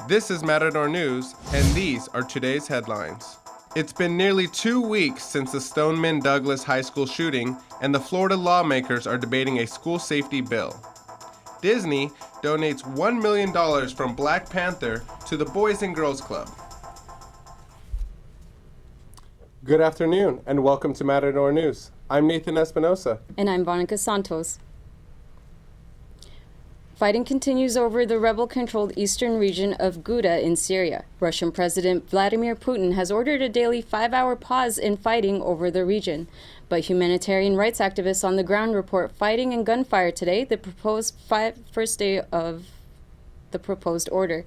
This is Matador News, and these are today's headlines. It's been nearly 2 weeks since the Stoneman Douglas High School shooting, and the Florida lawmakers are debating a school safety bill. Disney donates $1 million from Black Panther to the Boys and Girls Club. Good afternoon, and welcome to Matador News. I'm Nathan Espinosa. And I'm Vanica Santos. Fighting continues over the rebel-controlled eastern region of Ghouta in Syria. Russian President Vladimir Putin has ordered a daily 5-hour pause in fighting over the region. But humanitarian rights activists on the ground report fighting and gunfire today, the first day of the proposed order.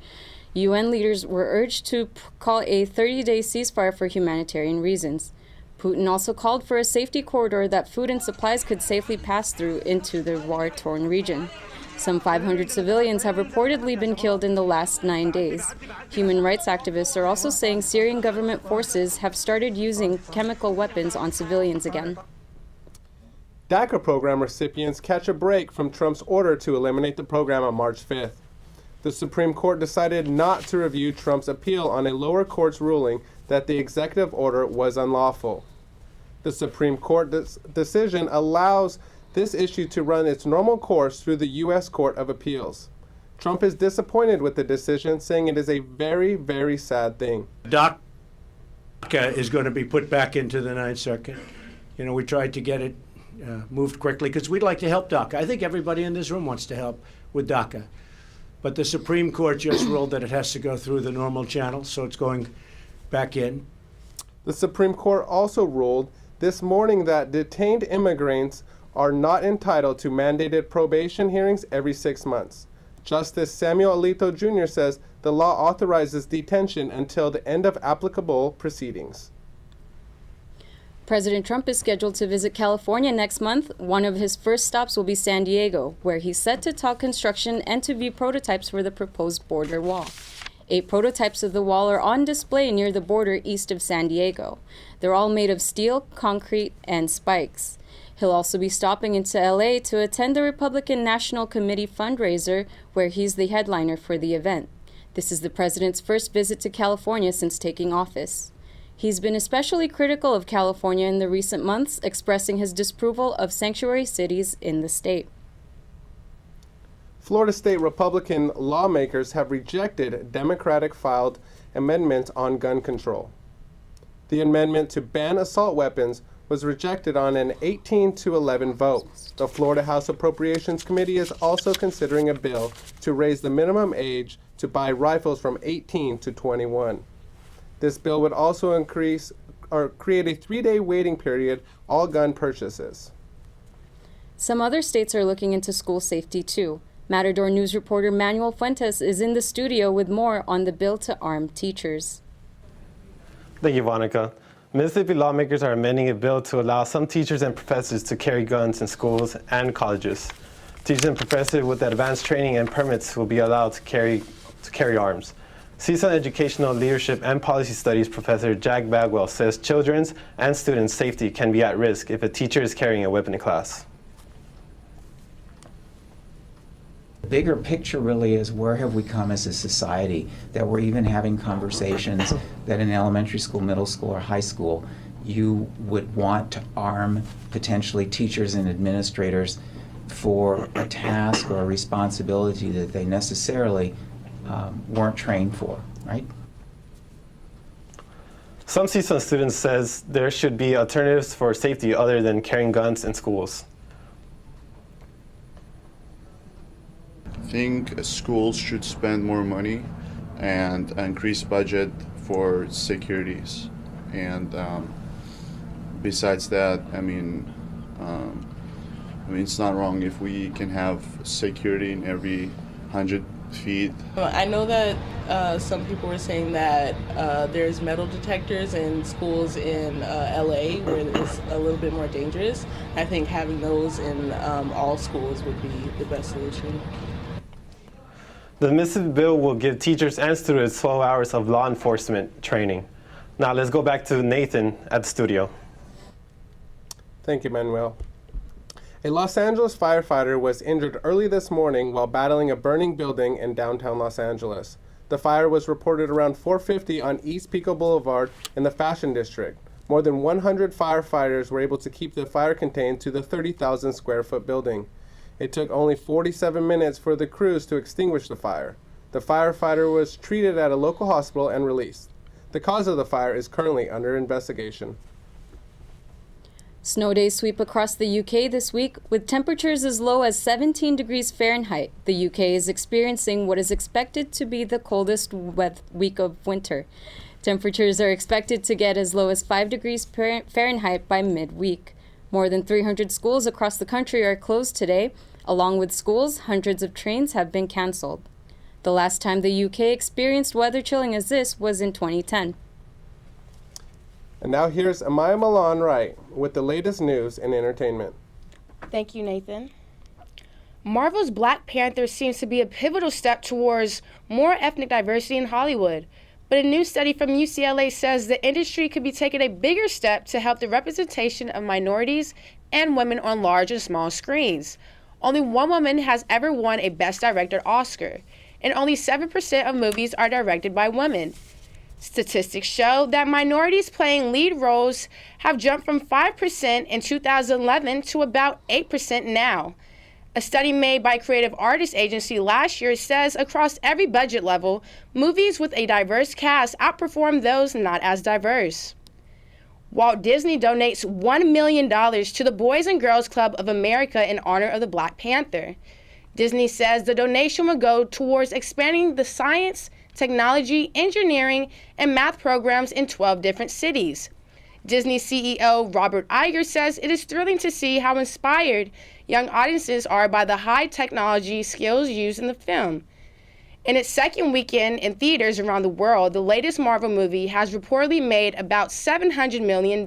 UN leaders were urged to call a 30-day ceasefire for humanitarian reasons. Putin also called for a safety corridor that food and supplies could safely pass through into the war-torn region. Some 500 civilians have reportedly been killed in the last 9 days. Human rights activists are also saying Syrian government forces have started using chemical weapons on civilians again. DACA program recipients catch a break from Trump's order to eliminate the program on March 5th. The Supreme Court decided not to review Trump's appeal on a lower court's ruling that the executive order was unlawful. The Supreme Court decision allows this issue to run its normal course through the U.S. Court of Appeals. Trump is disappointed with the decision, saying it is a very, very sad thing. DACA is going to be put back into the Ninth Circuit. You know, we tried to get it moved quickly because we'd like to help DACA. I think everybody in this room wants to help with DACA. But the Supreme Court just ruled that it has to go through the normal channel, so it's going back in. The Supreme Court also ruled this morning that detained immigrants are not entitled to mandated probation hearings every 6 months. Justice Samuel Alito Jr. says the law authorizes detention until the end of applicable proceedings. President Trump is scheduled to visit California next month. One of his first stops will be San Diego, where he's set to talk construction and to view prototypes for the proposed border wall. 8 prototypes of the wall are on display near the border east of San Diego. They're all made of steel, concrete, and spikes. He'll also be stopping into LA to attend the Republican National Committee fundraiser, where he's the headliner for the event. This is the president's first visit to California since taking office. He's been especially critical of California in the recent months, expressing his disapproval of sanctuary cities in the state. Florida state Republican lawmakers have rejected Democratic-filed amendments on gun control. The amendment to ban assault weapons was rejected on an 18-11 vote. The Florida House Appropriations Committee is also considering a bill to raise the minimum age to buy rifles from 18 to 21. This bill would also create a 3-day waiting period all gun purchases. Some other states are looking into school safety too. Matador News reporter Manuel Fuentes is in the studio with more on the bill to arm teachers. Thank you, Vanica. Mississippi lawmakers are amending a bill to allow some teachers and professors to carry guns in schools and colleges. Teachers and professors with advanced training and permits will be allowed to carry arms. CSUN Educational Leadership and Policy Studies professor Jack Bagwell says children's and students' safety can be at risk if a teacher is carrying a weapon in class. The bigger picture really is, where have we come as a society that we're even having conversations that in elementary school, middle school, or high school you would want to arm potentially teachers and administrators for a task or a responsibility that they necessarily weren't trained for, right? Some CSUN students says there should be alternatives for safety other than carrying guns in schools. I think schools should spend more money and increase budget for securities. And besides that, I mean, it's not wrong if we can have security in every 100 feet. I know that some people were saying that there's metal detectors in schools in LA where it's a little bit more dangerous. I think having those in all schools would be the best solution. The Mississippi bill will give teachers and students 12 hours of law enforcement training. Now let's go back to Nathan at the studio. Thank you, Manuel. A Los Angeles firefighter was injured early this morning while battling a burning building in downtown Los Angeles. The fire was reported around 4:50 on East Pico Boulevard in the Fashion District. More than 100 firefighters were able to keep the fire contained to the 30,000 square foot building. It took only 47 minutes for the crews to extinguish the fire. The firefighter was treated at a local hospital and released. The cause of the fire is currently under investigation. Snow days sweep across the UK this week, with temperatures as low as 17 degrees Fahrenheit. The UK is experiencing what is expected to be the coldest week of winter. Temperatures are expected to get as low as 5 degrees Fahrenheit by midweek. More than 300 schools across the country are closed today. Along with schools, hundreds of trains have been canceled. The last time the UK experienced weather chilling as this was in 2010. And now here's Amaya Milan Wright with the latest news and entertainment. Thank you, Nathan. Marvel's Black Panther seems to be a pivotal step towards more ethnic diversity in Hollywood. But a new study from UCLA says the industry could be taking a bigger step to help the representation of minorities and women on large and small screens. Only one woman has ever won a Best Director Oscar, and only 7% of movies are directed by women. Statistics show that minorities playing lead roles have jumped from 5% in 2011 to about 8% now. A study made by Creative Artists Agency last year says across every budget level, movies with a diverse cast outperform those not as diverse. Walt Disney donates $1 million to the Boys and Girls Club of America in honor of the Black Panther. Disney says the donation will go towards expanding the science, technology, engineering, and math programs in 12 different cities. Disney CEO Robert Iger says it is thrilling to see how inspired young audiences are by the high technology skills used in the film. In its second weekend in theaters around the world, the latest Marvel movie has reportedly made about $700 million.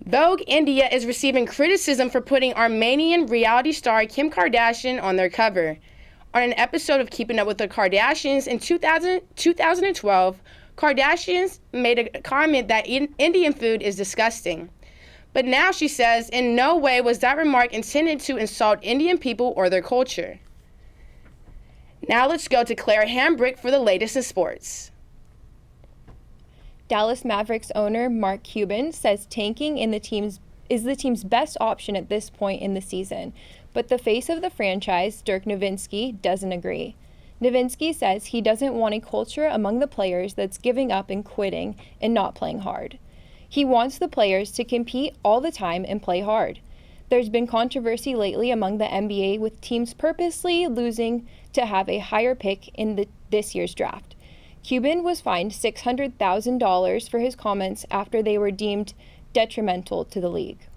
Vogue India is receiving criticism for putting Armenian reality star Kim Kardashian on their cover. On an episode of Keeping Up with the Kardashians in 2012, Kardashians made a comment that Indian food is disgusting. But now she says in no way was that remark intended to insult Indian people or their culture. Now let's go to Claire Hambrick for the latest in sports. Dallas Mavericks owner Mark Cuban says tanking is the team's best option at this point in the season, but the face of the franchise, Dirk Nowitzki, doesn't agree. Nowitzki says he doesn't want a culture among the players that's giving up and quitting and not playing hard. He wants the players to compete all the time and play hard. There's been controversy lately among the NBA with teams purposely losing to have a higher pick in this year's draft. Cuban was fined $600,000 for his comments after they were deemed detrimental to the league.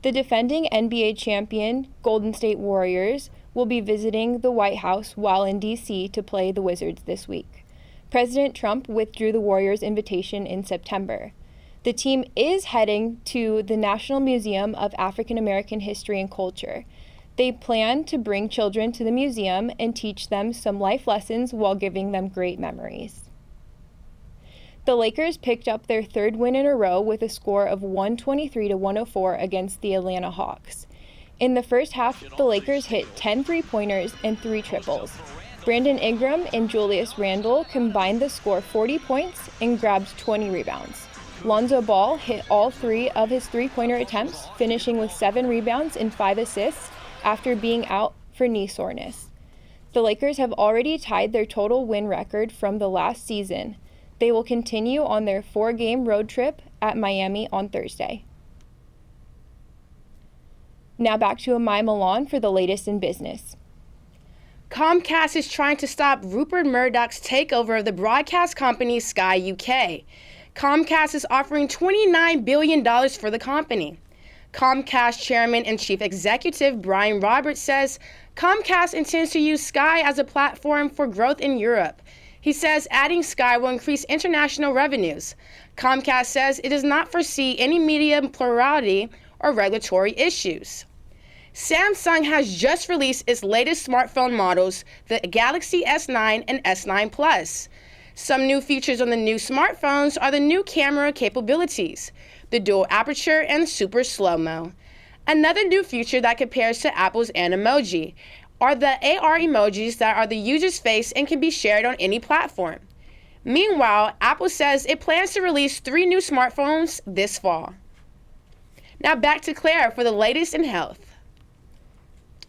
The defending NBA champion Golden State Warriors will be visiting the White House while in D.C. to play the Wizards this week. President Trump withdrew the Warriors' invitation in September. The team is heading to the National Museum of African American History and Culture. They plan to bring children to the museum and teach them some life lessons while giving them great memories. The Lakers picked up their third win in a row with a score of 123-104 against the Atlanta Hawks. In the first half, the Lakers hit 10 three-pointers and 3 triples. Brandon Ingram and Julius Randle combined to score 40 points and grabbed 20 rebounds. Lonzo Ball hit all 3 of his three-pointer attempts, finishing with 7 rebounds and 5 assists after being out for knee soreness. The Lakers have already tied their total win record from the last season. They will continue on their 4-game road trip at Miami on Thursday. Now back to Amaya Milan for the latest in business. Comcast is trying to stop Rupert Murdoch's takeover of the broadcast company Sky UK. Comcast is offering $29 billion for the company. Comcast Chairman and Chief Executive Brian Roberts says Comcast intends to use Sky as a platform for growth in Europe. He says adding Sky will increase international revenues. Comcast says it does not foresee any media plurality or regulatory issues. Samsung has just released its latest smartphone models, the Galaxy S9 and S9 Plus. Some new features on the new smartphones are the new camera capabilities, the dual aperture and super slow-mo. Another new feature that compares to Apple's Animoji are the AR emojis that are the user's face and can be shared on any platform. Meanwhile, Apple says it plans to release 3 new smartphones this fall. Now back to Claire for the latest in health.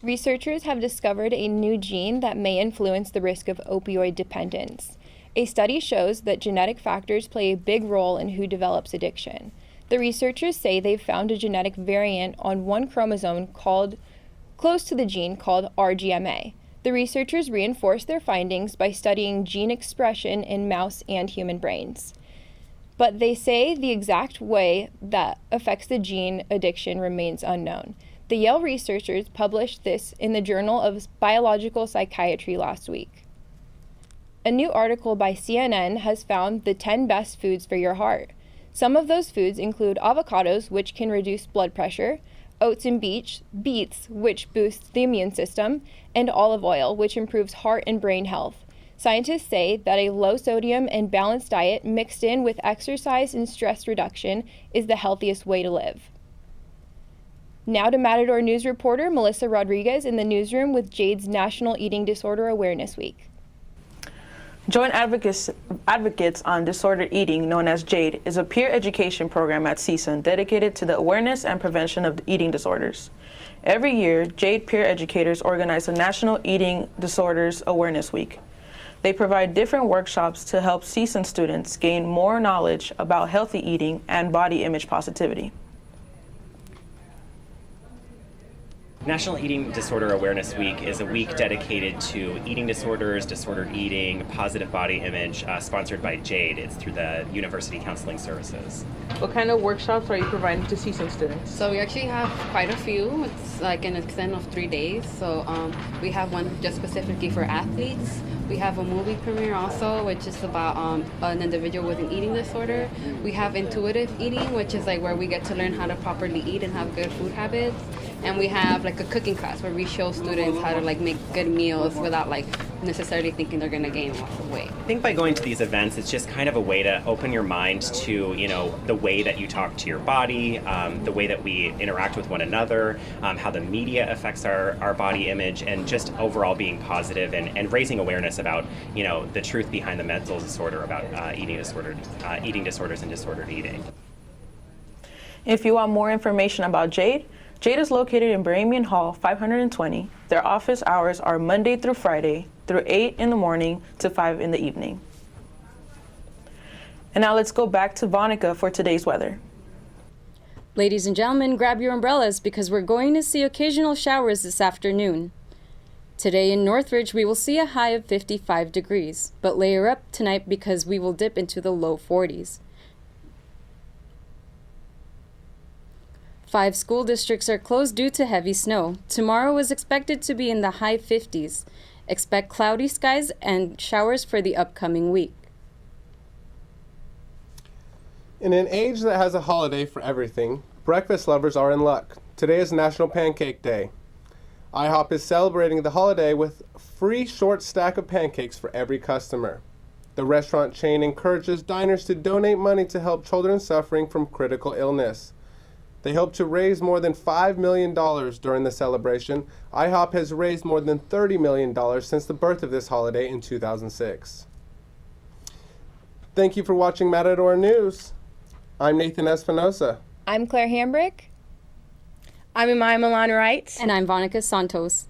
Researchers have discovered a new gene that may influence the risk of opioid dependence. A study shows that genetic factors play a big role in who develops addiction. The researchers say they've found a genetic variant on one chromosome close to the gene called RGMA. The researchers reinforced their findings by studying gene expression in mouse and human brains. But they say the exact way that affects the gene addiction remains unknown. The Yale researchers published this in the Journal of Biological Psychiatry last week. A new article by CNN has found the 10 best foods for your heart. Some of those foods include avocados, which can reduce blood pressure, oats and beets, which boosts the immune system, and olive oil, which improves heart and brain health. Scientists say that a low sodium and balanced diet mixed in with exercise and stress reduction is the healthiest way to live. Now to Matador News reporter Melissa Rodriguez in the newsroom with Jade's National Eating Disorder Awareness Week. Joint Advocates on Disordered Eating, known as JADE, is a peer education program at CSUN dedicated to the awareness and prevention of eating disorders. Every year, JADE peer educators organize a National Eating Disorders Awareness Week. They provide different workshops to help CSUN students gain more knowledge about healthy eating and body image positivity. National Eating Disorder Awareness Week is a week dedicated to eating disorders, disordered eating, positive body image, sponsored by JADE. It's through the University Counseling Services. What kind of workshops are you providing to CSUN students? So we actually have quite a few. It's like an extent of 3 days. So we have one just specifically for athletes. We have a movie premiere also, which is about an individual with an eating disorder. We have intuitive eating, which is like where we get to learn how to properly eat and have good food habits. And we have like a cooking class where we show students how to like make good meals without like necessarily thinking they're going to gain lots of weight. I think by going to these events, it's just kind of a way to open your mind to, the way that you talk to your body, the way that we interact with one another, how the media affects our body image, and just overall being positive and raising awareness about, the truth behind the mental disorder about eating disorders and disordered eating. If you want more information about JADE, JADE is located in Bahamian Hall 520. Their office hours are Monday through Friday through 8 in the morning to 5 in the evening. And now let's go back to Vanica for today's weather. Ladies and gentlemen, grab your umbrellas because we're going to see occasional showers this afternoon. Today in Northridge, we will see a high of 55 degrees, but layer up tonight because we will dip into the low 40s. 5 school districts are closed due to heavy snow. Tomorrow is expected to be in the high 50s. Expect cloudy skies and showers for the upcoming week. In an age that has a holiday for everything, breakfast lovers are in luck. Today is National Pancake Day. IHOP is celebrating the holiday with a free short stack of pancakes for every customer. The restaurant chain encourages diners to donate money to help children suffering from critical illness. They hope to raise more than $5 million during the celebration. IHOP has raised more than $30 million since the birth of this holiday in 2006. Thank you for watching Matador News. I'm Nathan Espinosa. I'm Claire Hambrick. I'm Milan Wright. And I'm Vanica Santos.